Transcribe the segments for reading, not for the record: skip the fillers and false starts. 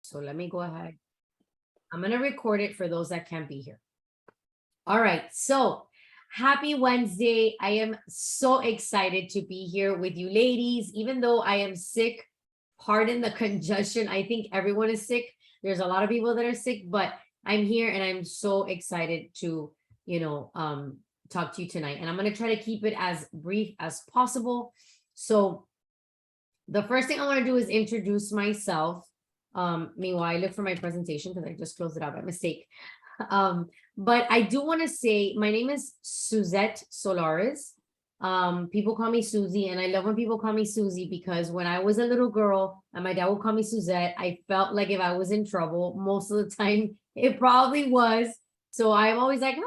So let me go ahead. I'm going to record it for those that can't be here. All right. So happy Wednesday. I am so excited to be here with you ladies, even though I am sick. Pardon the congestion. I think everyone is sick. There's a lot of people that are sick, but I'm here and I'm so excited to, talk to you tonight. And I'm going to try to keep it as brief as possible. So the first thing I want to do is introduce myself. Meanwhile, I look for my presentation because I just closed it out by mistake. But I do want to say my name is Suzette Solares. People call me Susie, and I love when people call me Susie because when I was a little girl and my dad would call me Suzette, I felt like if I was in trouble, most of the time it probably was. So I'm always like,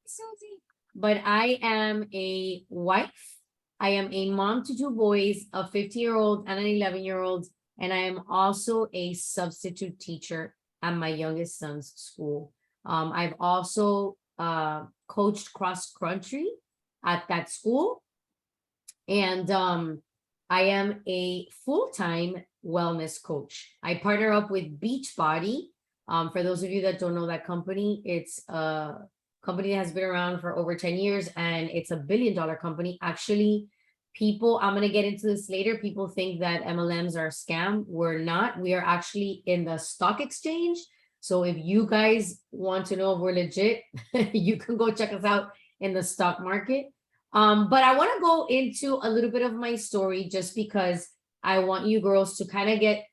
Susie. But I am a wife. I am a mom to two boys, a 15-year-old and an 11-year-old. And I am also a substitute teacher at my youngest son's school. I've also coached cross country at that school. And I am a full-time wellness coach. I partner up with Beachbody. For those of you that don't know that company, it's a company that has been around for over 10 years and it's $1 billion company. Actually, people, I'm going to get into this later. People think that MLMs are a scam. We're not. We are actually in the stock exchange. So if you guys want to know if we're legit, you can go check us out in the stock market. But I want to go into a little bit of my story just because I want you girls to kind of get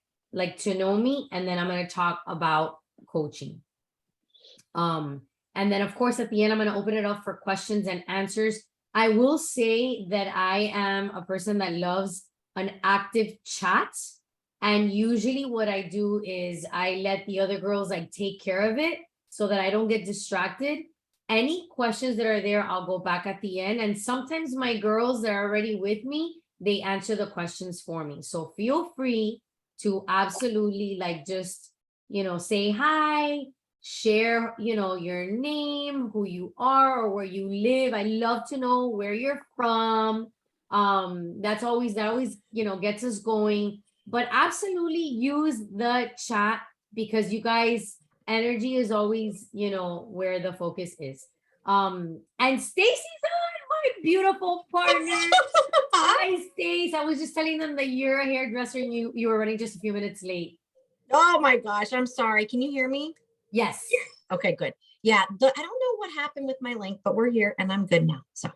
to know me. And then I'm going to talk about coaching. And then of course, at the end, I'm going to open it up for questions and answers. I will say that I am a person that loves an active chat. And usually what I do is I let the other girls take care of it so that I don't get distracted. Any questions that are there, I'll go back at the end. And sometimes my girls that are already with me, they answer the questions for me. So feel free to absolutely just, say hi, share, your name, who you are or where you live. I love to know where you're from. That always, gets us going. But absolutely use the chat because you guys, energy is always, where the focus is. And Stacy's on, my beautiful partner. Hi, Stace. I was just telling them that you're a hairdresser and you were running just a few minutes late. Oh my gosh, I'm sorry. Can you hear me? Yes. Okay, good. Yeah, I don't know what happened with my link, but we're here and I'm good now. So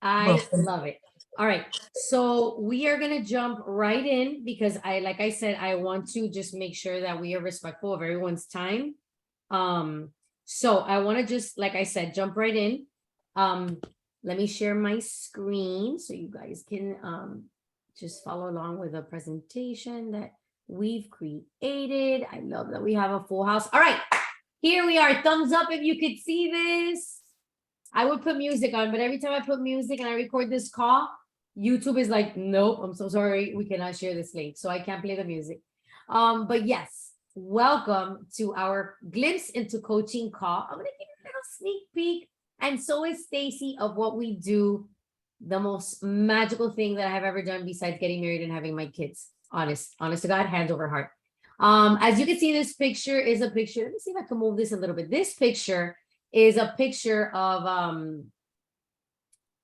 I love it. All right. So we are going to jump right in because like I said, I want to just make sure that we are respectful of everyone's time. So I want to just, like I said, jump right in. Let me share my screen so you guys can just follow along with the presentation that we've created. I love that we have a full house. All right, here we are. Thumbs up if you could see this. I would put music on, but every time I put music and I record this call, YouTube is like, nope, I'm so sorry. We cannot share this link. So I can't play the music. But yes, welcome to our glimpse into coaching call. I'm going to give you a little sneak peek. And so is Stacy of what we do. The most magical thing that I have ever done besides getting married and having my kids. Honest to God, hands over heart. As you can see, this picture is a picture. Let me see if I can move this a little bit. This picture is a picture of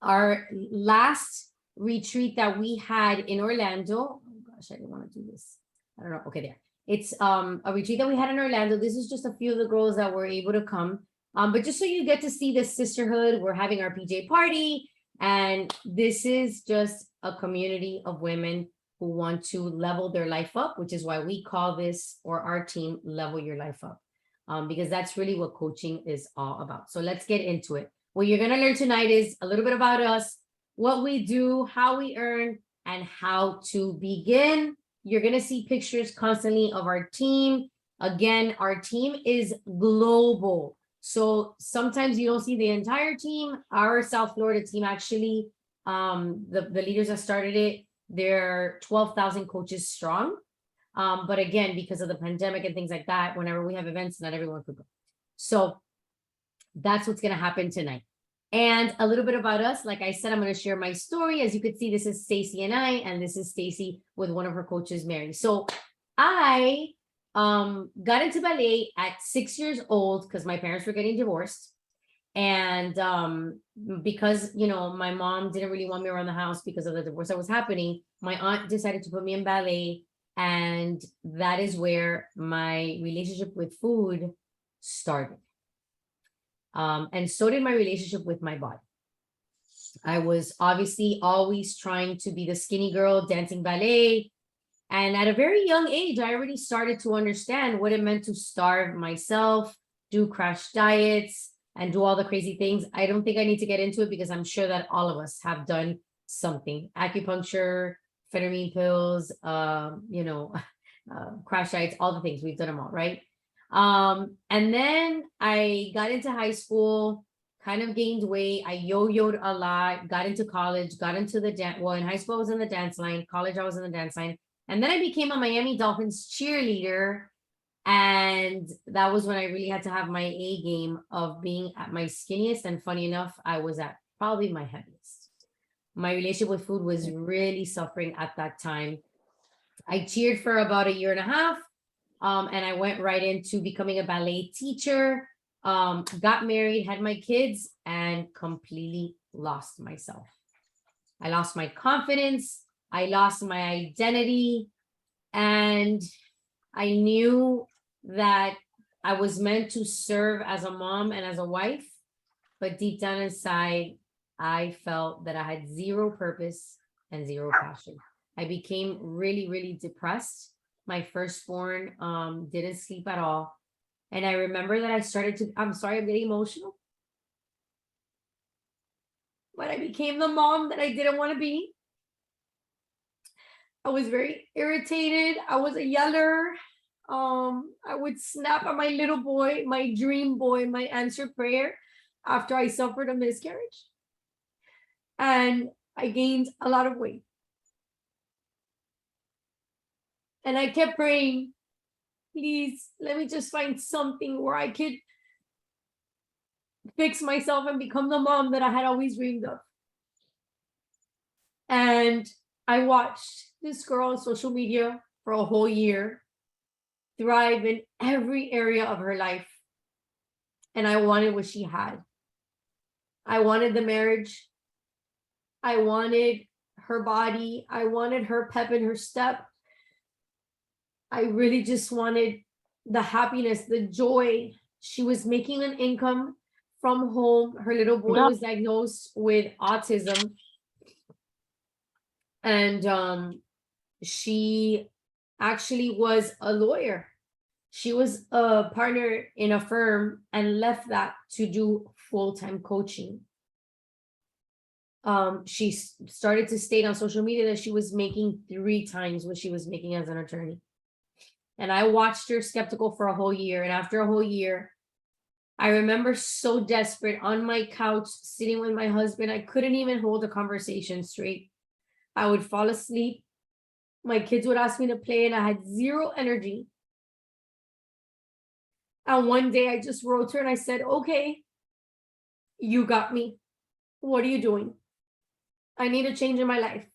our last retreat that we had in Orlando. Oh gosh, I didn't want to do this. I don't know. Okay, there. It's a retreat that we had in Orlando. This is just a few of the girls that were able to come. But just so you get to see the sisterhood, we're having our PJ party. And this is just a community of women who want to level their life up, which is why we call this, or our team, Level Your Life Up. Because that's really what coaching is all about. So let's get into it. What you're going to learn tonight is a little bit about us, what we do, how we earn, and how to begin. You're going to see pictures constantly of our team. Again, our team is global. So sometimes you don't see the entire team. Our South Florida team, actually, the leaders that started it, they're 12,000 coaches strong. But again, because of the pandemic and things like that, whenever we have events, not everyone could go. So that's what's going to happen tonight. And a little bit about us. Like I said, I'm going to share my story. As you can see, this is Stacy and I, and this is Stacy with one of her coaches, Mary. So I got into ballet at 6 years old because my parents were getting divorced. And because, you know, my mom didn't really want me around the house because of the divorce that was happening, my aunt decided to put me in ballet. And that is where my relationship with food started. And so did my relationship with my body. I was obviously always trying to be the skinny girl dancing ballet. And at a very young age, I already started to understand what it meant to starve myself, do crash diets, and do all the crazy things. I don't think I need to get into it because I'm sure that all of us have done something. Acupuncture, phentermine pills, you know, crash diets, all the things. We've done them all, right? And then I got into high school, kind of gained weight. I yo-yoed a lot, got into college, got into the dance. Well, in high school, I was in the dance line. College, I was in the dance line. And then I became a Miami Dolphins cheerleader. And that was when I really had to have my A game of being at my skinniest. And funny enough, I was at probably my heaviest. My relationship with food was really suffering at that time. I cheered for about 1.5 years. And I went right into becoming a ballet teacher, got married, had my kids, and completely lost myself. I lost my confidence. I lost my identity. And I knew that I was meant to serve as a mom and as a wife, but deep down inside, I felt that I had zero purpose and zero passion. I became really, really depressed. My firstborn didn't sleep at all. And I remember that I started to, I'm sorry, I'm getting emotional. But I became the mom that I didn't want to be. I was very irritated. I was a yeller. I would snap at my little boy, my dream boy, my answered prayer after I suffered a miscarriage. And I gained a lot of weight. And I kept praying, please, let me just find something where I could fix myself and become the mom that I had always dreamed of. And I watched this girl on social media for a whole year thrive in every area of her life. And I wanted what she had. I wanted the marriage. I wanted her body. I wanted her pep in her step. I really just wanted the happiness, the joy. She was making an income from home. Her little boy was diagnosed with autism. And she actually was a lawyer. She was a partner in a firm and left that to do full-time coaching. She started to state on social media that she was making 3 times what she was making as an attorney. And I watched her skeptical for a whole year. And after a whole year, I remember so desperate on my couch, sitting with my husband. I couldn't even hold a conversation straight. I would fall asleep. My kids would ask me to play and I had zero energy. And one day I just wrote to her and I said, okay, you got me. What are you doing? I need a change in my life.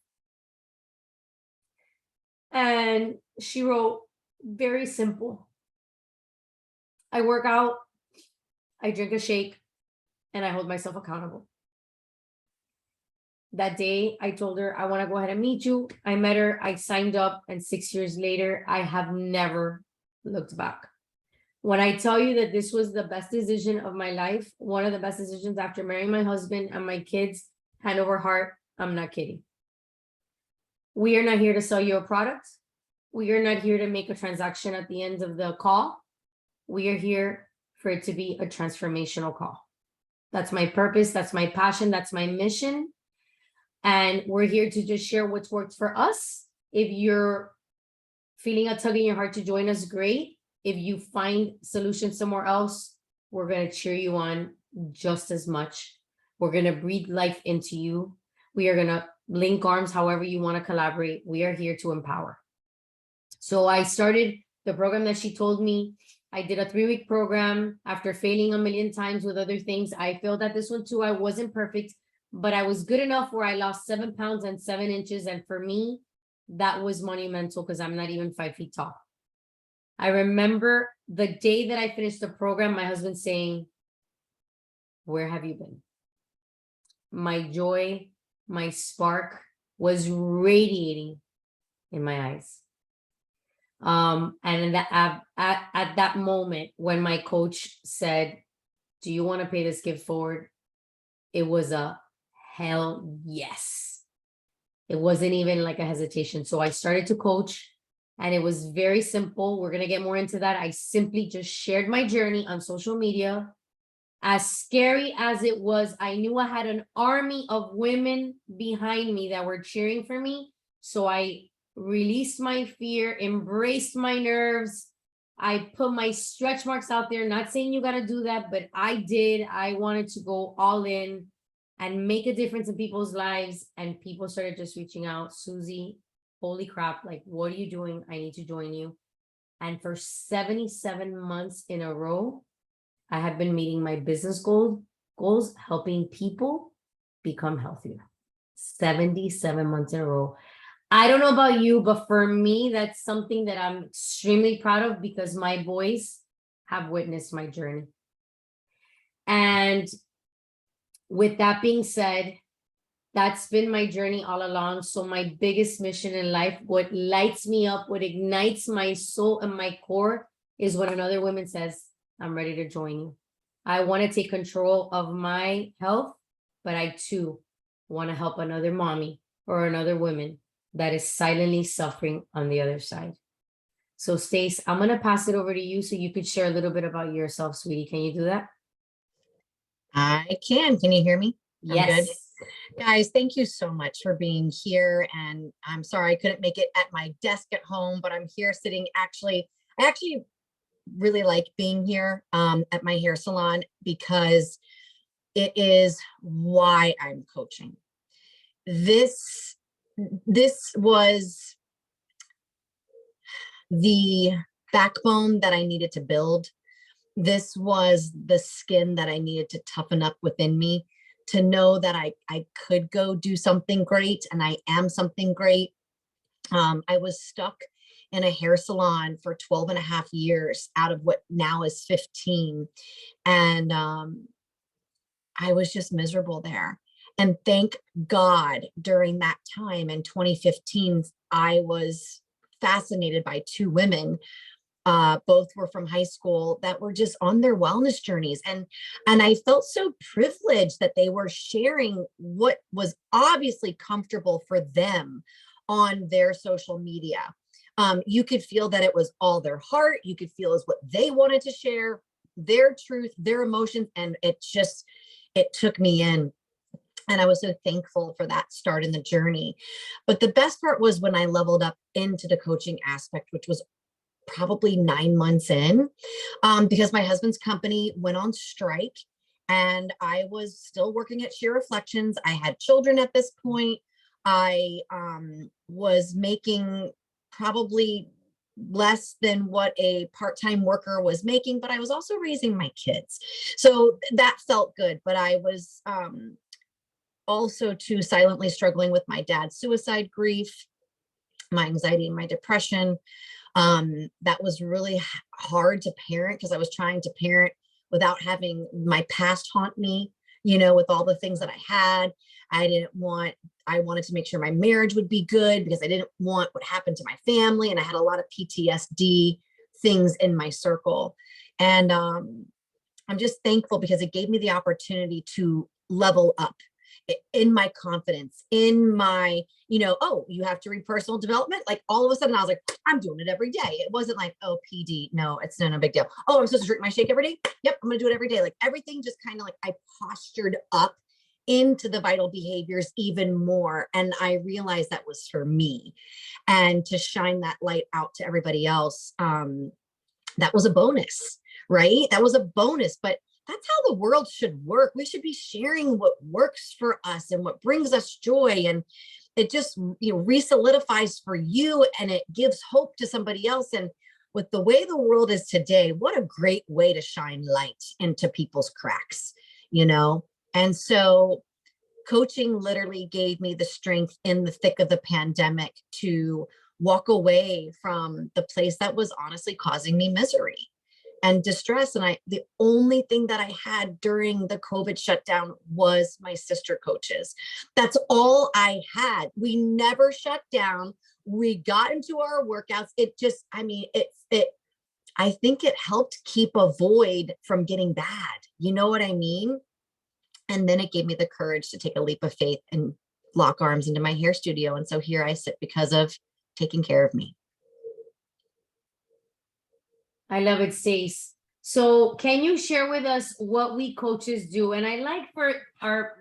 And she wrote, very simple. I work out, I drink a shake, and I hold myself accountable. That day, I told her, I want to go ahead and meet you. I met her, I signed up, and 6 years later, I have never looked back. When I tell you that this was the best decision of my life, one of the best decisions after marrying my husband and my kids, hand over heart, I'm not kidding. We are not here to sell you a product. We are not here to make a transaction at the end of the call. We are here for it to be a transformational call. That's my purpose. That's my passion. That's my mission. And we're here to just share what's worked for us. If you're feeling a tug in your heart to join us, great. If you find solutions somewhere else, we're going to cheer you on just as much. We're going to breathe life into you. We are going to link arms however you want to collaborate. We are here to empower. So I started the program that she told me. I did a 3-week program after failing a million times with other things. I failed at this one too. I wasn't perfect, but I was good enough where I lost 7 pounds and 7 inches. And for me, that was monumental because I'm not even 5 feet tall. I remember the day that I finished the program, my husband saying, "Where have you been?" My joy, my spark was radiating in my eyes. And in that, at that moment, when my coach said, "Do you want to pay this gift forward?" It was a hell yes. It wasn't even like a hesitation. So I started to coach, and it was very simple. We're going to get more into that. I simply just shared my journey on social media. As scary as it was, I knew I had an army of women behind me that were cheering for me. So I released my fear, embraced my nerves. I put my stretch marks out there, not saying you got to do that, but I did. I wanted to go all in and make a difference in people's lives. And people started just reaching out. "Susie, holy crap, like, what are you doing? I need to join you." And for 77 months in a row, I have been meeting my business goals, helping people become healthier. 77 months in a row. I don't know about you, but for me, that's something that I'm extremely proud of because my boys have witnessed my journey. And with that being said, that's been my journey all along. So my biggest mission in life, what lights me up, what ignites my soul and my core is when another woman says, "I'm ready to join you." I want to take control of my health, but I too want to help another mommy or another woman that is silently suffering on the other side. So Stace, I'm going to pass it over to you so you could share a little bit about yourself, sweetie. Can you do that? I can. Can you hear me? I'm good. Yes. Guys, thank you so much for being here. And I'm sorry I couldn't make it at my desk at home, but I'm here sitting I actually really like being here at my hair salon because it is why I'm coaching. This was the backbone that I needed to build. This was the skin that I needed to toughen up within me to know that I could go do something great and I am something great. I was stuck in a hair salon for 12 and a half years out of what now is 15. And I was just miserable there. And thank God during that time in 2015, I was fascinated by two women. Both were from high school that were just on their wellness journeys. And I felt so privileged that they were sharing what was obviously comfortable for them on their social media. You could feel that it was all their heart. You could feel is what they wanted to share, their truth, their emotions. And it took me in. And I was so thankful for that start in the journey. But the best part was when I leveled up into the coaching aspect, which was probably 9 months in, because my husband's company went on strike and I was still working at Sheer Reflections. I had children at this point. I was making probably less than what a part-time worker was making, but I was also raising my kids. So that felt good. But I was also too silently struggling with my dad's suicide grief, my anxiety and my depression. That was really hard to parent because I was trying to parent without having my past haunt me, with all the things that I had. I wanted to make sure my marriage would be good because I didn't want what happened to my family. And I had a lot of PTSD things in my circle. And I'm just thankful because it gave me the opportunity to level up in my confidence, in my, oh, you have to read personal development. Like all of a sudden I was like, I'm doing it every day. It wasn't like, oh, PD. No, it's no big deal. Oh, I'm supposed to drink my shake every day. Yep. I'm going to do it every day. Like everything just kind of like I postured up into the vital behaviors even more. And I realized that was for me, and to shine that light out to everybody else. That was a bonus, right? That was a bonus, but that's how the world should work. We should be sharing what works for us and what brings us joy. And it just, re-solidifies for you and it gives hope to somebody else. And with the way the world is today, what a great way to shine light into people's cracks, And so coaching literally gave me the strength in the thick of the pandemic to walk away from the place that was honestly causing me misery and distress. And the only thing that I had during the COVID shutdown was my sister coaches. That's all I had. We never shut down. We got into our workouts. It just, I mean, I think it helped keep a void from getting bad. You know what I mean? And then it gave me the courage to take a leap of faith and lock arms into my hair studio. And so here I sit because of taking care of me. I love it, Stace. So can you share with us what we coaches do? And I like for our,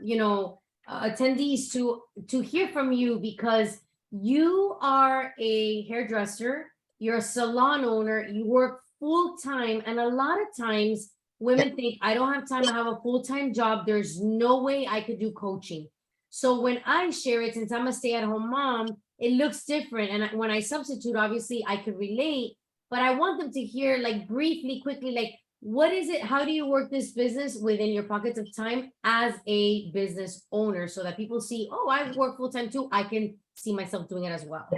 attendees to hear from you, because you are a hairdresser, you're a salon owner, you work full time, and a lot of times women think, I don't have time, I have a full-time job, there's no way I could do coaching. So when I share it, since I'm a stay-at-home mom, it looks different. And when I substitute, obviously I could relate, but I want them to hear, like, briefly, quickly, like, what is it? How do you work this business within your pockets of time as a business owner, so that people see, oh, I work full time too. I can see myself doing it as well.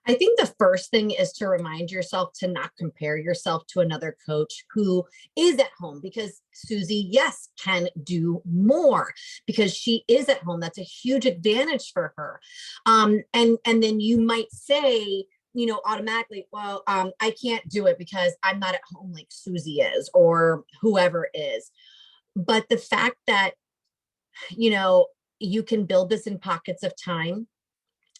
I think the first thing is to remind yourself to not compare yourself to another coach who is at home, because Susie, yes, can do more because she is at home. That's a huge advantage for her. And then you might say, automatically, well, I can't do it because I'm not at home like Susie is, or whoever is. But the fact that, you can build this in pockets of time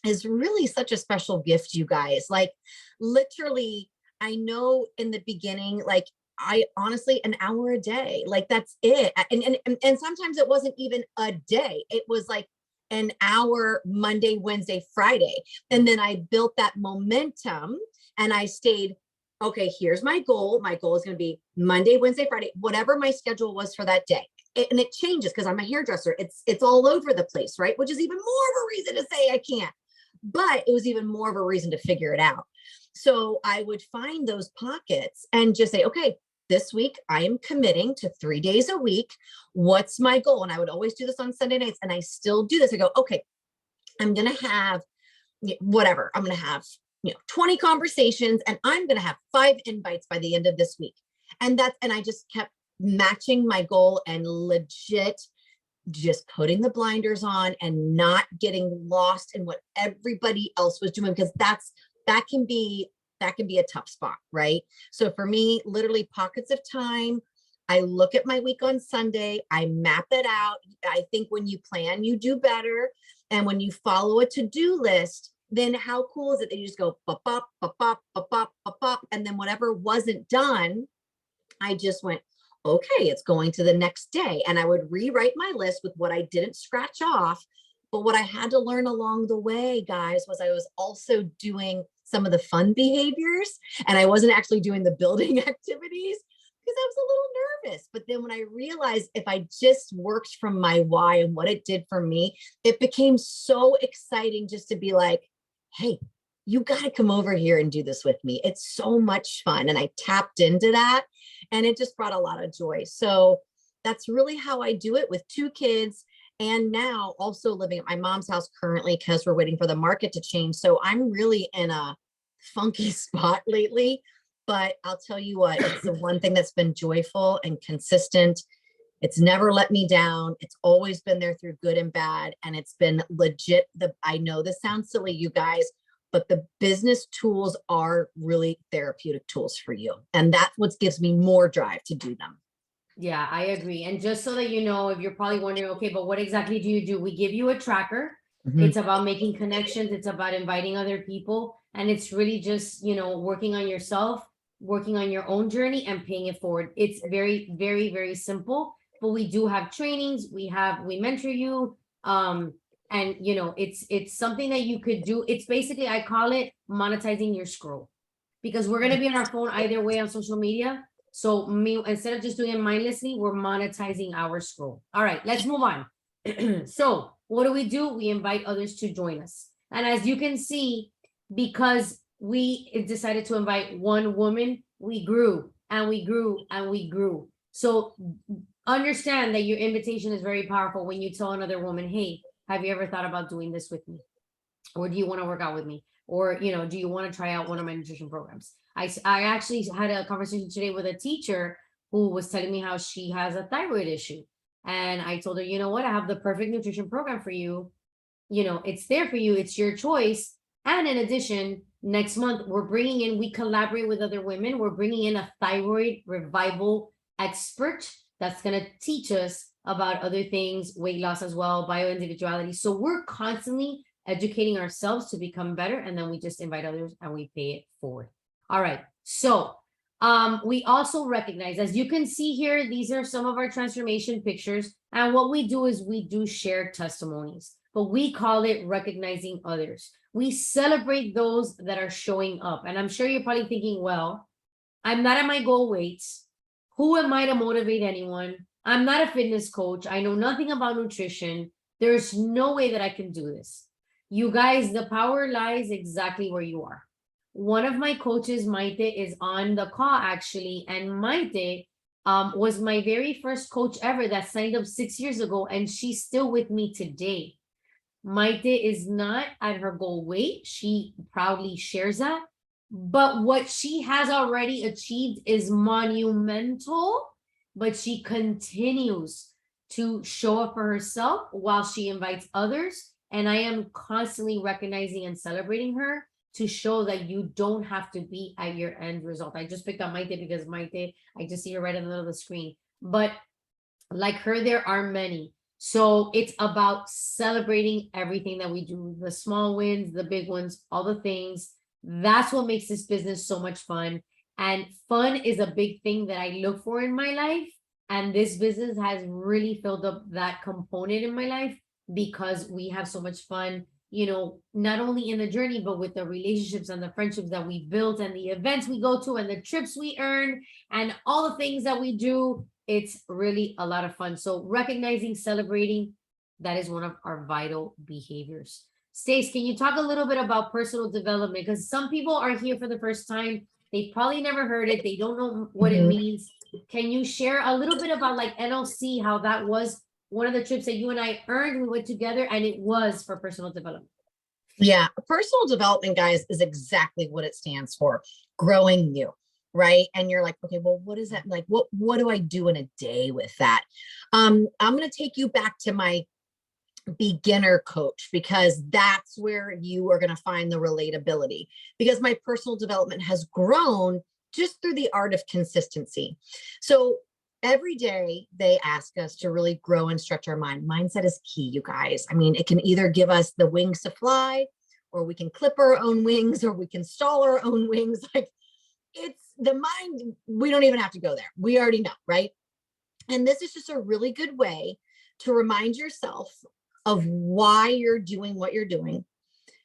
is really such a special gift, you guys. Like, literally, I know in the beginning, like, I honestly, an hour a day, like, that's it. And sometimes it wasn't even a day. It was like an hour Monday, Wednesday, Friday. And then I built that momentum and I stayed, okay, here's my goal. My goal is going to be Monday, Wednesday, Friday, whatever my schedule was for that day. And it changes because I'm a hairdresser. It's all over the place, right? Which is even more of a reason to say I can't. But it was even more of a reason to figure it out. So I would find those pockets and just say, okay, this week I am committing to 3 days a week. What's my goal? And I would always do this on Sunday nights, and I still do this. I go, okay, I'm going to have whatever. I'm going to have 20 conversations, and I'm going to have 5 invites by the end of this week. And I just kept matching my goal and legit just putting the blinders on and not getting lost in what everybody else was doing, because that can be a tough spot, right? So for me, literally pockets of time. I look at my week on Sunday, I map it out. I think when you plan, you do better. And when you follow a to-do list, then how cool is it that you just go pop, pop, pop, pop, pop, pop, pop, pop, and then whatever wasn't done, I just went, okay, it's going to the next day. And I would rewrite my list with what I didn't scratch off. But what I had to learn along the way, guys, was I was also doing some of the fun behaviors, and I wasn't actually doing the building activities because I was a little nervous. But then when I realized if I just worked from my why and what it did for me, it became so exciting just to be like, hey, you got to come over here and do this with me. It's so much fun. And I tapped into that, and it just brought a lot of joy. So that's really how I do it with 2 kids. And now also living at my mom's house currently, because we're waiting for the market to change. So I'm really in a funky spot lately, but I'll tell you what, it's the one thing that's been joyful and consistent. It's never let me down. It's always been there through good and bad. And it's been legit. I know this sounds silly, you guys, but the business tools are really therapeutic tools for you. And that's what gives me more drive to do them. Yeah, I agree. And just so that you know, if you're probably wondering, okay, but what exactly do you do? We give you a tracker. It's about making connections. It's about inviting other people. And it's really just, working on yourself, working on your own journey and paying it forward. It's very, very, very simple, but we do have trainings. We mentor you. And it's something that you could do. It's basically, I call it monetizing your scroll, because we're going to be on our phone either way on social media. So instead of just doing it mindlessly, we're monetizing our scroll. All right, let's move on. So what do? We invite others to join us. And as you can see, because we decided to invite one woman, we grew and we grew and we grew. So understand that your invitation is very powerful when you tell another woman, hey, have you ever thought about doing this with me? Or do you want to work out with me? Or, do you want to try out one of my nutrition programs? I actually had a conversation today with a teacher who was telling me how she has a thyroid issue. And I told her, you know what? I have the perfect nutrition program for you. It's there for you. It's your choice. And in addition, next month, we collaborate with other women. We're bringing in a thyroid revival expert that's going to teach us about other things, weight loss as well, bioindividuality. So we're constantly educating ourselves to become better. And then we just invite others and we pay it forward. All right. So we also recognize, as you can see here, these are some of our transformation pictures. And what we do is we do share testimonies, but we call it recognizing others. We celebrate those that are showing up. And I'm sure you're probably thinking, well, I'm not at my goal weights. Who am I to motivate anyone? I'm not a fitness coach. I know nothing about nutrition. There's no way that I can do this. You guys, the power lies exactly where you are. One of my coaches, Maite, is on the call actually. And Maite was my very first coach ever that signed up 6 years ago. And she's still with me today. Maite is not at her goal weight. She proudly shares that. But what she has already achieved is monumental, but she continues to show up for herself while she invites others. And I am constantly recognizing and celebrating her to show that you don't have to be at your end result. I just picked up Maite because Maite, I just see her right in the middle of the screen. But like her, there are many. So it's about celebrating everything that we do, the small wins, the big ones, all the things. That's what makes this business so much fun. And fun is a big thing that I look for in my life. And this business has really filled up that component in my life because we have so much fun, not only in the journey, but with the relationships and the friendships that we built and the events we go to and the trips we earn and all the things that we do. It's really a lot of fun. So recognizing, celebrating, that is one of our vital behaviors. Stace, can you talk a little bit about personal development? Because some people are here for the first time. They probably never heard it. They don't know what it means. Can you share a little bit about like NLC, how that was one of the trips that you and I earned? We went together and it was for personal development. Yeah, personal development, guys, is exactly what it stands for. Growing you, right? And you're like, okay, well, what is that? Like, what do I do in a day with that? I'm going to take you back to my beginner coach, because that's where you are going to find the relatability, because my personal development has grown just through the art of consistency. So every day they ask us to really grow and stretch our mind. Mindset is key, you guys. I mean, it can either give us the wings to fly, or we can clip our own wings, or we can stall our own wings. Like, it's the mind. We don't even have to go there. We already know, right? And this is just a really good way to remind yourself of why you're doing what you're doing,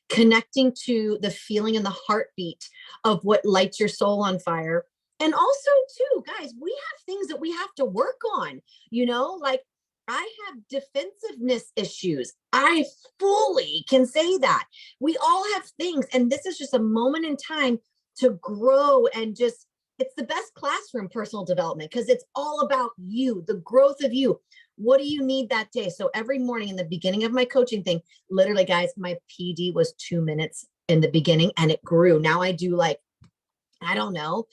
connecting to the feeling and the heartbeat of what lights your soul on fire. And also too, guys, we have things that we have to work on, like I have defensiveness issues. I fully can say that. We all have things. And this is just a moment in time to grow and just, it's the best classroom, personal development, because it's all about you, the growth of you. What do you need that day? So every morning in the beginning of my coaching thing, literally, guys, my PD was 2 minutes in the beginning and it grew. Now I do like, I don't know,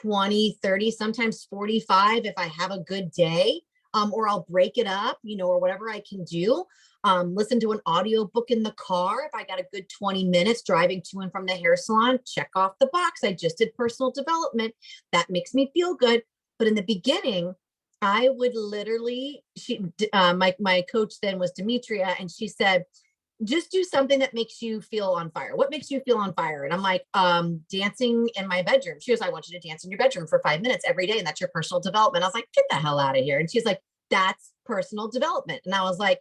20, 30, sometimes 45 if I have a good day, or I'll break it up, or whatever I can do. Listen to an audio book in the car. If I got a good 20 minutes driving to and from the hair salon, check off the box. I just did personal development. That makes me feel good. But in the beginning, I would literally, my coach then was Demetria, and she said, just do something that makes you feel on fire. What makes you feel on fire? And I'm like, dancing in my bedroom. She goes, I want you to dance in your bedroom for 5 minutes every day. And that's your personal development. I was like, get the hell out of here. And she's like, that's personal development. And I was like,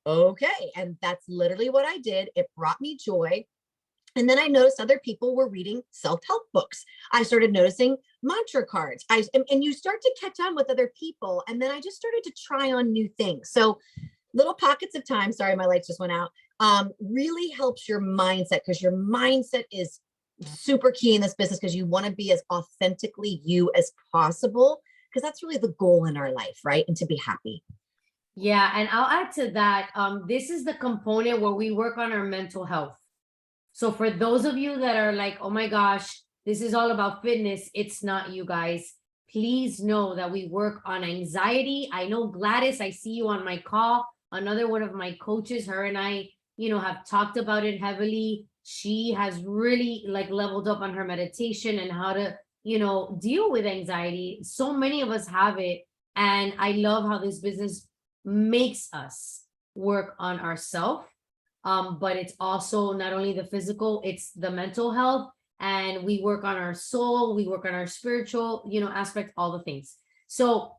okay. And that's literally what I did. It brought me joy. And then I noticed other people were reading self-help books. I started noticing mantra cards. And you start to catch on with other people. And then I just started to try on new things. So little pockets of time, sorry, my lights just went out, really helps your mindset, because your mindset is super key in this business, because you want to be as authentically you as possible, because that's really the goal in our life, right? And to be happy. Yeah. And I'll add to that. This is the component where we work on our mental health. So for those of you that are like, oh my gosh, this is all about fitness, it's not, you guys. Please know that we work on anxiety. I know Gladys, I see you on my call. Another one of my coaches, her and I, have talked about it heavily. She has really like leveled up on her meditation and how to, deal with anxiety. So many of us have it. And I love how this business makes us work on ourselves. But it's also not only the physical, it's the mental health. And we work on our soul, we work on our spiritual, aspect, all the things. So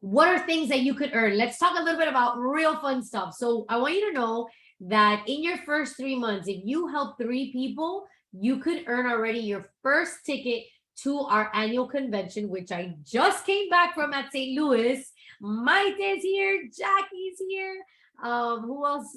what are things that you could earn? Let's talk a little bit about real fun stuff. So I want you to know that in your first 3 months, if you help 3 people, you could earn already your first ticket to our annual convention, which I just came back from at St. Louis. Maite's here, Jackie's here. Who else?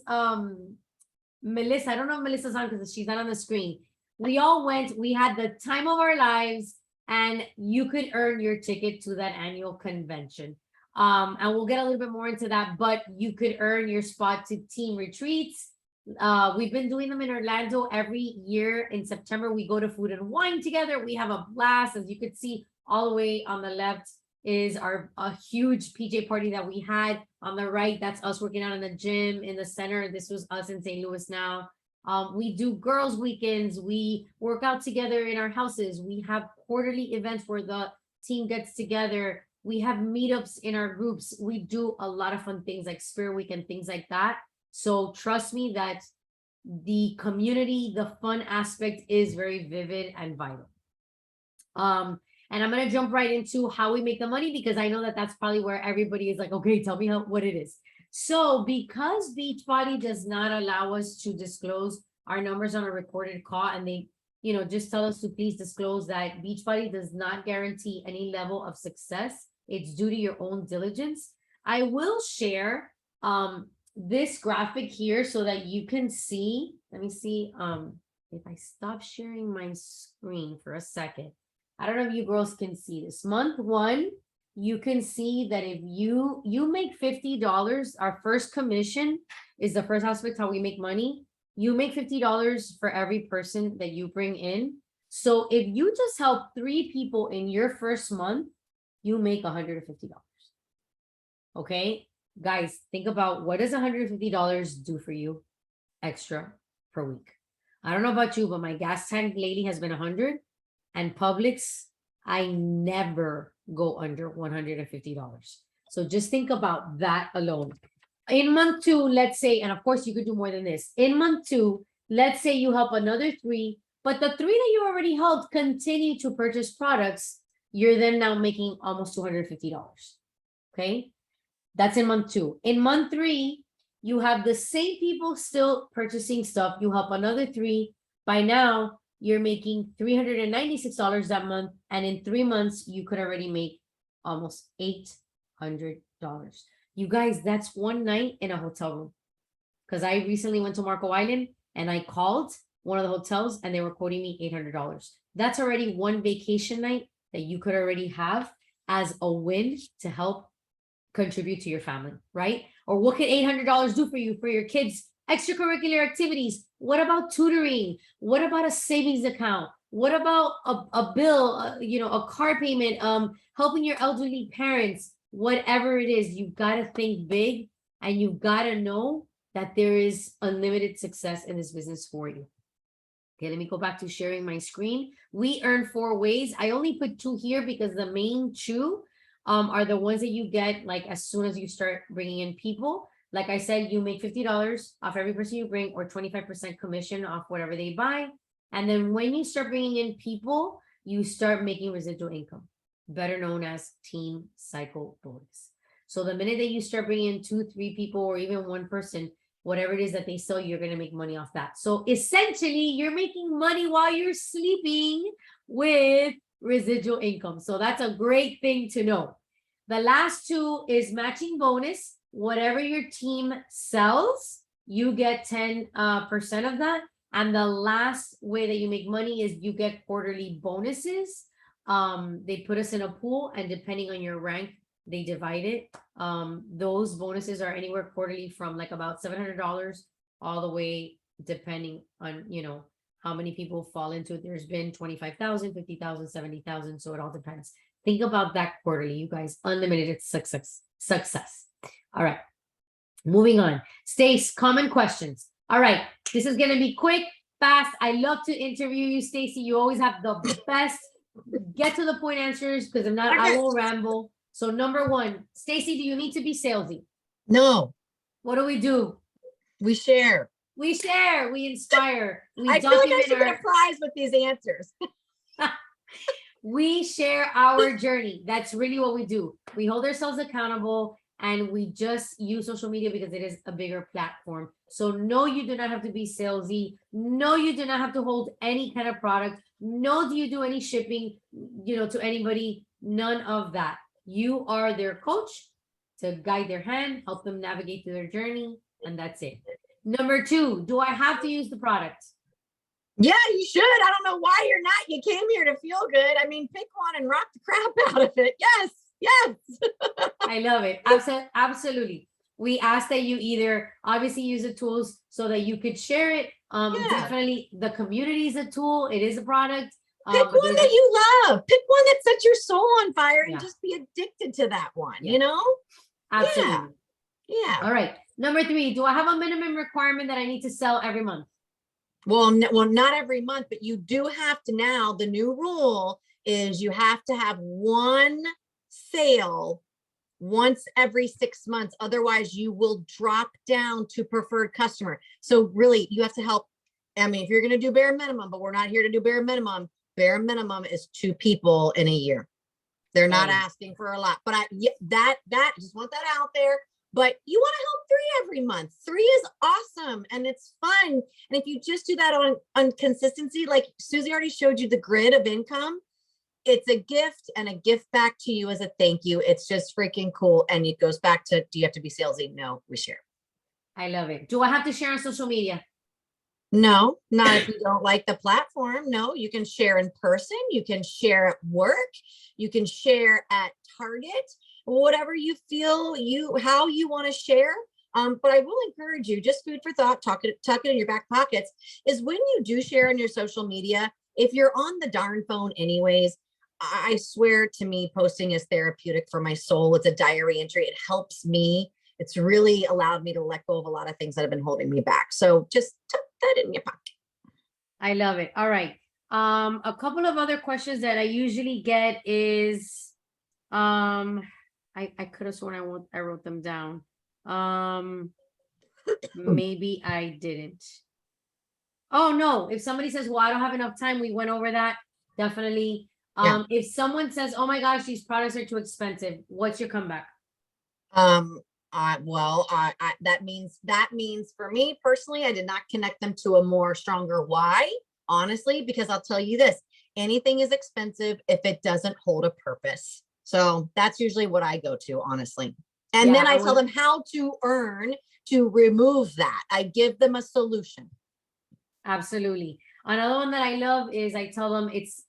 Melissa. I don't know if Melissa's on because she's not on the screen. We all went, we had the time of our lives, and you could earn your ticket to that annual convention. And we'll get a little bit more into that, but you could earn your spot to team retreats. We've been doing them in Orlando every year. In September, we go to Food and Wine together. We have a blast. As you could see all the way on the left is a huge PJ party that we had. On the right, that's us working out in the gym. In the center, this was us in St. Louis now. We do girls' weekends. We work out together in our houses. We have quarterly events where the team gets together. We have meetups in our groups. We do a lot of fun things like Spirit Week and things like that. So trust me that the community, the fun aspect is very vivid and vital. And I'm going to jump right into how we make the money, because I know that that's probably where everybody is like, okay, tell me what it is. So because Beachbody does not allow us to disclose our numbers on a recorded call, and they, just tell us to please disclose that Beachbody does not guarantee any level of success. It's due to your own diligence. I will share this graphic here so that you can see. Let me see if I stop sharing my screen for a second. I don't know if you girls can see this. Month 1, you can see that if you make $50, our first commission is the first aspect how we make money. You make $50 for every person that you bring in. So if you just help 3 people in your first month, you make $150. Okay, guys, think about what does $150 do for you extra per week. I don't know about you, but my gas tank lately has been 100. And Publix, I never go under $150. So just think about that alone. In month 2, let's say, and of course you could do more than this. In month 2, let's say you help another 3, but the 3 that you already helped continue to purchase products, you're then now making almost $250. Okay, that's in month 2. In month 3, you have the same people still purchasing stuff. You help another 3. By now, you're making $396 that month. And in 3 months, you could already make almost $800. You guys, that's one night in a hotel room. Because I recently went to Marco Island and I called one of the hotels and they were quoting me $800. That's already one vacation night that you could already have as a win to help contribute to your family, right? Or what could $800 do for you, for your kids' extracurricular activities? What about tutoring? What about a savings account? What about a bill, a car payment, helping your elderly parents? Whatever it is, you've got to think big, and you've got to know that there is unlimited success in this business for you. Okay, let me go back to sharing my screen. We earn 4 ways. I only put 2 here because the main 2 are the ones that you get like as soon as you start bringing in people. Like I said, you make $50 off every person you bring, or 25% commission off whatever they buy. And then when you start bringing in people, you start making residual income, better known as team cycle bonus. So the minute that you start bringing in 2, 3 people, or even 1 person, whatever it is that they sell, you're going to make money off that. So essentially, you're making money while you're sleeping with residual income. So that's a great thing to know. The last 2 is matching bonus. Whatever your team sells, you get 10% of that. And the last way that you make money is you get quarterly bonuses. They put us in a pool, and depending on your rank, they divide it. Those bonuses are anywhere quarterly from like about $700 all the way depending on, how many people fall into it. There's been 25,000, 50,000, 70,000. So it all depends. Think about that quarterly, you guys. Unlimited success. Success. All right. Moving on. Stace, common questions. All right. This is going to be quick, fast. I love to interview you, Stacy. You always have the best get to the point answers, because if not, I Okay. will ramble. So number one, Stacy, do you need to be salesy? No, What do we do? we share. We share, we inspire, we I feel like I document should get a our, prize with these answers. we share our journey. That's really what we do. We hold ourselves accountable, and we just use social media because it is a bigger platform. So no, you do not have to be salesy. No, you do not have to hold any kind of product. No, do you do any shipping, to anybody? None of that. You are their coach to guide their hand, help them navigate through their journey, and that's it. Number two, do I have to use the product? Yeah, you should. I don't know why you're not. You came here to feel good. I mean, pick one and rock the crap out of it. Yes, yes. I love it. Absolutely. We ask that you either obviously use the tools so that you could share it. Yeah. Definitely the community is a tool. It is a product. Pick But one there's that you love. Pick one that sets your soul on fire and Yeah. just be addicted to that one, Yeah. Absolutely. Yeah. All right. Number three, do I have a minimum requirement that I need to sell every month? Well, not every month, but you do have to now. The new rule is you have to have one sale once every 6 months. Otherwise, you will drop down to preferred customer. So really, you have to help. I mean, if you're going to do bare minimum, but we're not here to do bare minimum. Bare minimum is 2 people in a year. They're not Right. asking for a lot, but that just want that out there. But you want to help 3 every month. 3 is awesome and it's fun. And if you just do that on consistency, like Susie already showed you the grid of income, it's a gift and a gift back to you as a thank you. It's just freaking cool. And it goes back to, do you have to be salesy? No, we share. I love it. Do I have to share on social media? No, not if you don't like the platform. No, you can share in person. You can share at work. You can share at Target, whatever you feel how you want to share. But I will encourage you, just food for thought, tuck it in your back pockets, is when you do share on your social media, if you're on the darn phone anyways, I swear to me, posting is therapeutic for my soul. It's a diary entry. It helps me. It's really allowed me to let go of a lot of things that have been holding me back. So just tuck that in your pocket. I love it. All right. A couple of other questions that I usually get is, I could have sworn I wrote them down. Maybe I didn't. Oh no, if somebody says, well, I don't have enough time, we went over that. Definitely. Yeah. If someone says, oh my gosh, these products are too expensive, what's your comeback? That means for me personally, I did not connect them to a more stronger why, honestly, because I'll tell you this, anything is expensive if it doesn't hold a purpose. So that's usually what I go to, honestly. And then I tell them how to earn to remove that. I give them a solution. Absolutely. Another one that I love is I tell them it's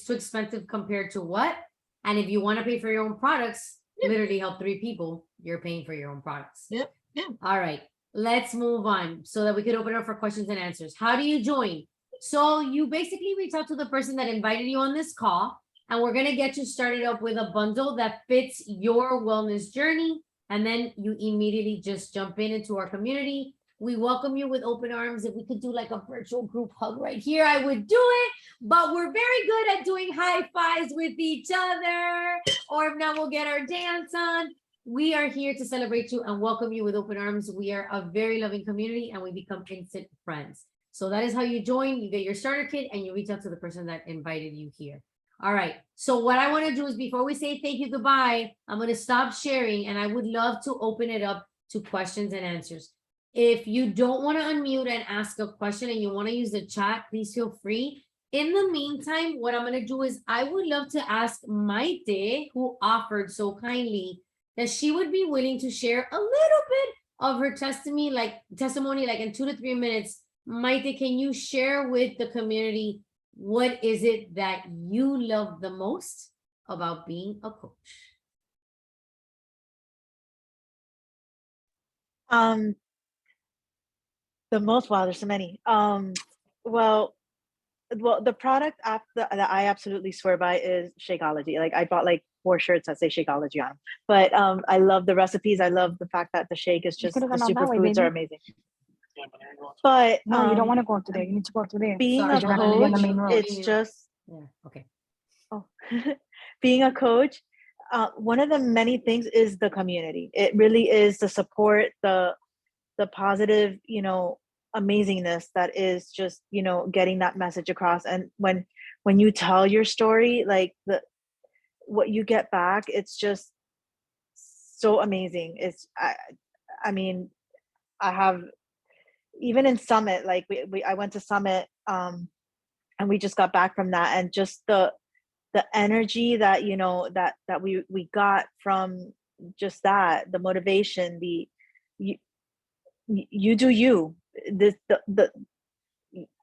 too expensive compared to what? And if you want to pay for your own products, literally help 3 people, you're paying for your own products. Yep. Yeah. All right, let's move on so that we could open up for questions and answers. How do you join? So you basically reach out to the person that invited you on this call, and we're going to get you started up with a bundle that fits your wellness journey. And then you immediately just jump into our community. We welcome you with open arms. If we could do like a virtual group hug right here, I would do it. But we're very good at doing high fives with each other. Or if not, we'll get our dance on. We are here to celebrate you and welcome you with open arms. We are a very loving community and we become instant friends. So that is how you join. You get your starter kit and you reach out to the person that invited you here. All right. So what I want to do is before we say thank you, goodbye, I'm going to stop sharing and I would love to open it up to questions and answers. If you don't want to unmute and ask a question and you want to use the chat, please feel free. In the meantime, what I'm going to do is I would love to ask Maite, who offered so kindly that she would be willing to share a little bit of her testimony, like in 2 to 3 minutes. Maite, can you share with the community what is it that you love the most about being a coach? The most, wow, there's so many. Well, the product app that I absolutely swear by is Shakeology. Like I bought like 4 shirts that say Shakeology on them. But I love the recipes. I love the fact that the shake is You just could have the gone out that way, superfoods are baby. amazing. But No, you don't want to go up there. You need to go up to there. being Sorry, a you're not gonna be on the coach, main road. it's just Yeah, okay. oh, being a coach. One of the many things is the community. It really is the support, the positive, amazingness that is just, getting that message across. And when you tell your story, like what you get back, it's just so amazing. I mean, I have, even in Summit, like I went to Summit, and we just got back from that, and just the energy that that we got from just that, the motivation, you do you, this the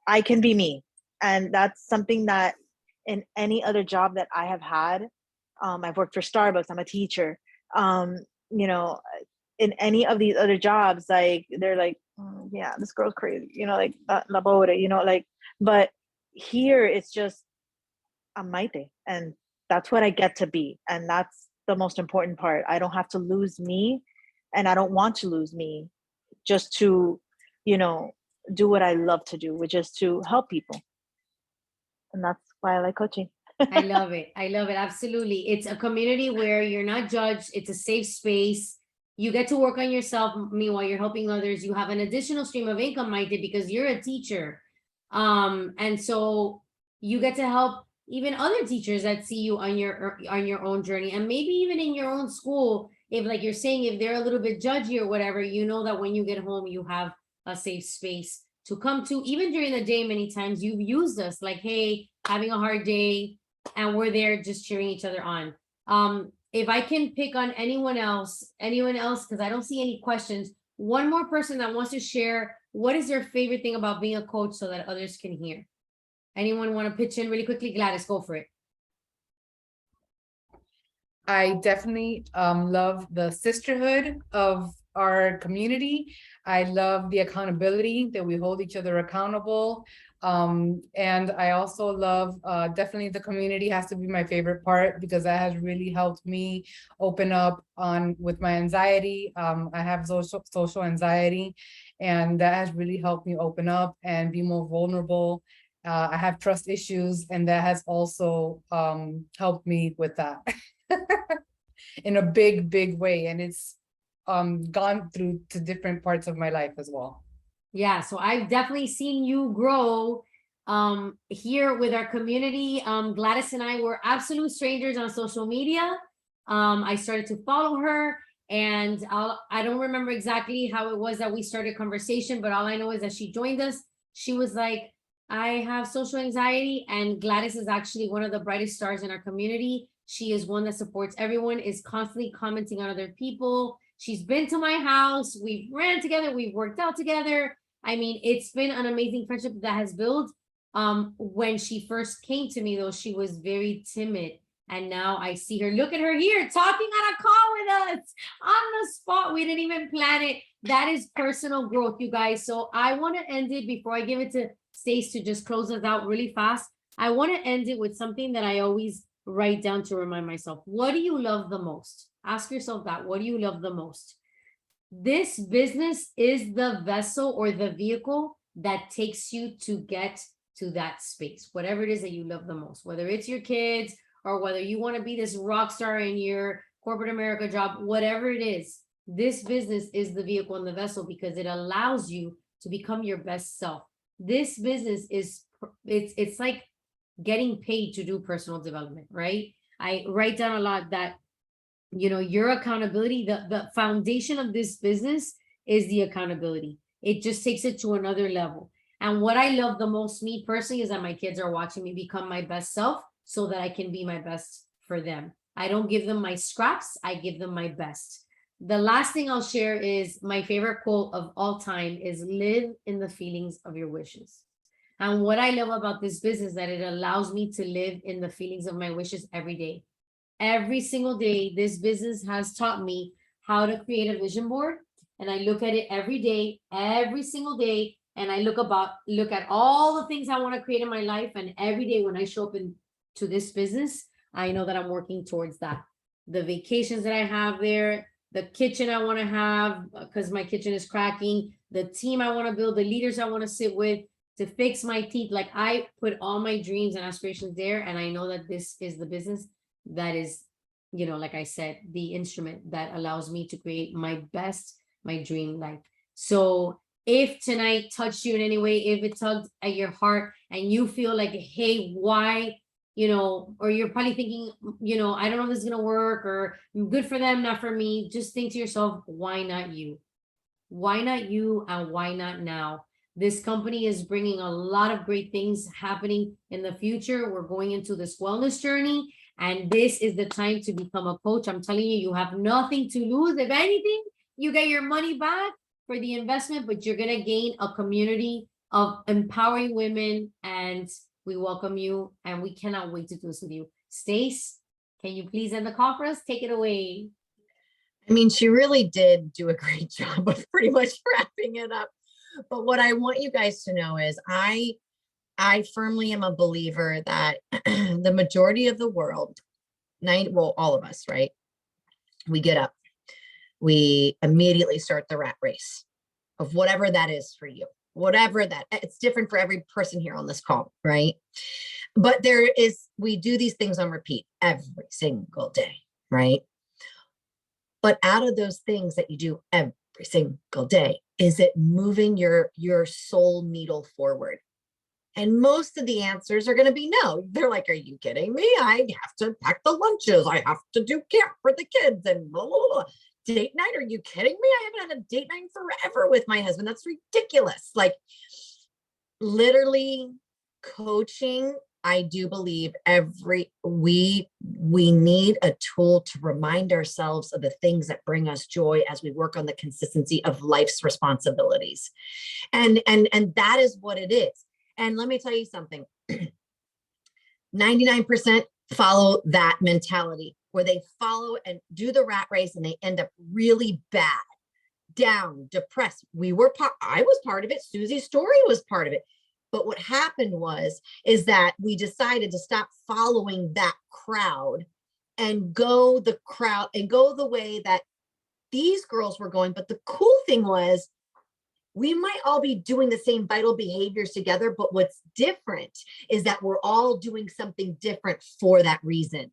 I can be me. And that's something that in any other job that I have had, I've worked for Starbucks, I'm a teacher, you know in any of these other jobs, like they're like, "Oh, yeah, this girl's crazy," like la pobre, like. But here it's just I'm Maite, and that's what I get to be, and that's the most important part. I don't have to lose me, and I don't want to lose me, just to, do what I love to do, which is to help people. And that's why I like coaching. I love it. I love it. Absolutely. It's a community where you're not judged. It's a safe space. You get to work on yourself. Meanwhile, you're helping others. You have an additional stream of income, Maite, because you're a teacher. And so you get to help even other teachers that see you on your own journey, and maybe even in your own school. If, like you're saying, if they're a little bit judgy or whatever, that when you get home, you have a safe space to come to. Even during the day, many times you've used us, like, hey, having a hard day, and we're there just cheering each other on. If I can pick on anyone else, because I don't see any questions, one more person that wants to share what is their favorite thing about being a coach so that others can hear. Anyone want to pitch in really quickly? Gladys, go for it. I definitely love the sisterhood of our community. I love the accountability that we hold each other accountable. And I also love, definitely the community has to be my favorite part, because that has really helped me open up with my anxiety. I have social anxiety, and that has really helped me open up and be more vulnerable. I have trust issues, and that has also helped me with that. In a big way, and it's gone through to different parts of my life as well. Yeah, so I've definitely seen you grow here with our community. Gladys and I were absolute strangers on social media. I started to follow her, and I don't remember exactly how it was that we started conversation, but all I know is that she joined us. She was like, I have social anxiety, and Gladys is actually one of the brightest stars in our community. She is one that supports everyone, is constantly commenting on other people. She's been to my house. We've ran together. We've worked out together. I mean, it's been an amazing friendship that has built. When she first came to me, though, she was very timid. And now I see her. Look at her here talking on a call with us on the spot. We didn't even plan it. That is personal growth, you guys. So I want to end it before I give it to Stace to just close us out really fast. I want to end it with something that I always write down to remind myself. What do you love the most? Ask yourself that. What do you love the most? This business is the vessel or the vehicle that takes you to get to that space, whatever it is that you love the most, whether it's your kids or whether you want to be this rock star in your corporate America job, whatever it is. This business is the vehicle and the vessel because it allows you to become your best self. This business is, it's like getting paid to do personal development, right? I write down a lot that, your accountability, the foundation of this business is the accountability. It just takes it to another level. And what I love the most, me personally, is that my kids are watching me become my best self so that I can be my best for them. I don't give them my scraps, I give them my best. The last thing I'll share is my favorite quote of all time is live in the feelings of your wishes. And what I love about this business is that it allows me to live in the feelings of my wishes every day. Every single day, this business has taught me how to create a vision board. And I look at it every day, every single day, and I look at all the things I want to create in my life, and every day when I show up to this business, I know that I'm working towards that. The vacations that I have there, the kitchen I want to have, because my kitchen is cracking, the team I want to build, the leaders I want to sit with, to fix my teeth. Like, I put all my dreams and aspirations there, and I know that this is the business that is, you know, like I said, the instrument that allows me to create my best, my dream life. So if tonight touched you in any way, if it tugged at your heart and you feel like, hey, why, you know, or you're probably thinking, you know, I don't know if this is gonna work, or good for them, not for me, just think to yourself, why not you? Why not you, and why not now? This company is bringing a lot of great things happening in the future. We're going into this wellness journey, and this is the time to become a coach. I'm telling you, you have nothing to lose. If anything, you get your money back for the investment, but you're gonna gain a community of empowering women, and we welcome you, and we cannot wait to do this with you. Stace, can you please end the call for us? Take it away. I mean, she really did do a great job of pretty much wrapping it up. But what I want you guys to know is I firmly am a believer that the majority of the world, well, all of us, right? We get up, we immediately start the rat race of whatever that is for you, whatever that, it's different for every person here on this call, right? But we do these things on repeat every single day, right? But out of those things that you do every single day, is it moving your soul needle forward? And most of the answers are going to be no. They're like, are you kidding me? I have to pack the lunches. I have to do camp for the kids and blah, blah, blah. Date night? Are you kidding me? I haven't had a date night forever with my husband. That's ridiculous. Like, literally, coaching, I do believe we need a tool to remind ourselves of the things that bring us joy as we work on the consistency of life's responsibilities. And that is what it is. And let me tell you something, 99% follow that mentality, where they follow and do the rat race and they end up really bad, down, depressed. I was part of it. Susie's story was part of it. But what happened is that we decided to stop following that crowd and go the way that these girls were going. But the cool thing was, we might all be doing the same vital behaviors together, but what's different is that we're all doing something different for that reason.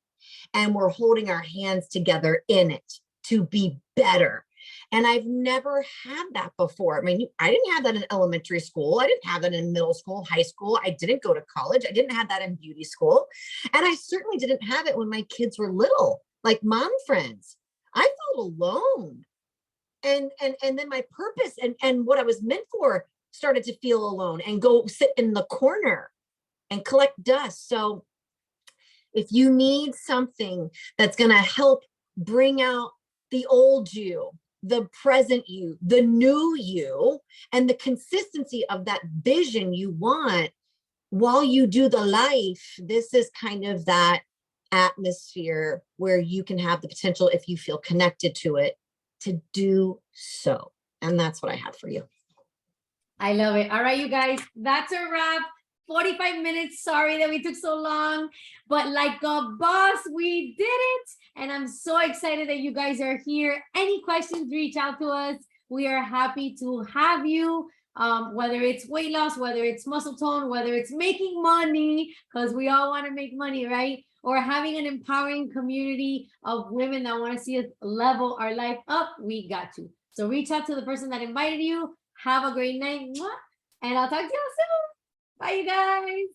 And we're holding our hands together in it to be better. And I've never had that before. I mean, I didn't have that in elementary school. I didn't have that in middle school, high school. I didn't go to college. I didn't have that in beauty school. And I certainly didn't have it when my kids were little, like mom friends. I felt alone. And then my purpose and what I was meant for started to feel alone and go sit in the corner and collect dust. So if you need something that's going to help bring out the old you, the present you, the new you, and the consistency of that vision you want while you do the life, this is kind of that atmosphere where you can have the potential, if you feel connected to it, to do so. And that's what I have for you. I love it. All right, you guys, that's a wrap. 45 minutes. Sorry that we took so long, but like a boss, we did it. And I'm so excited that you guys are here. Any questions, reach out to us. We are happy to have you. Whether it's weight loss, whether it's muscle tone, whether it's making money, because we all want to make money, right? Or having an empowering community of women that want to see us level our life up, we got you. So reach out to the person that invited you. Have a great night. And I'll talk to you soon. Bye, you guys.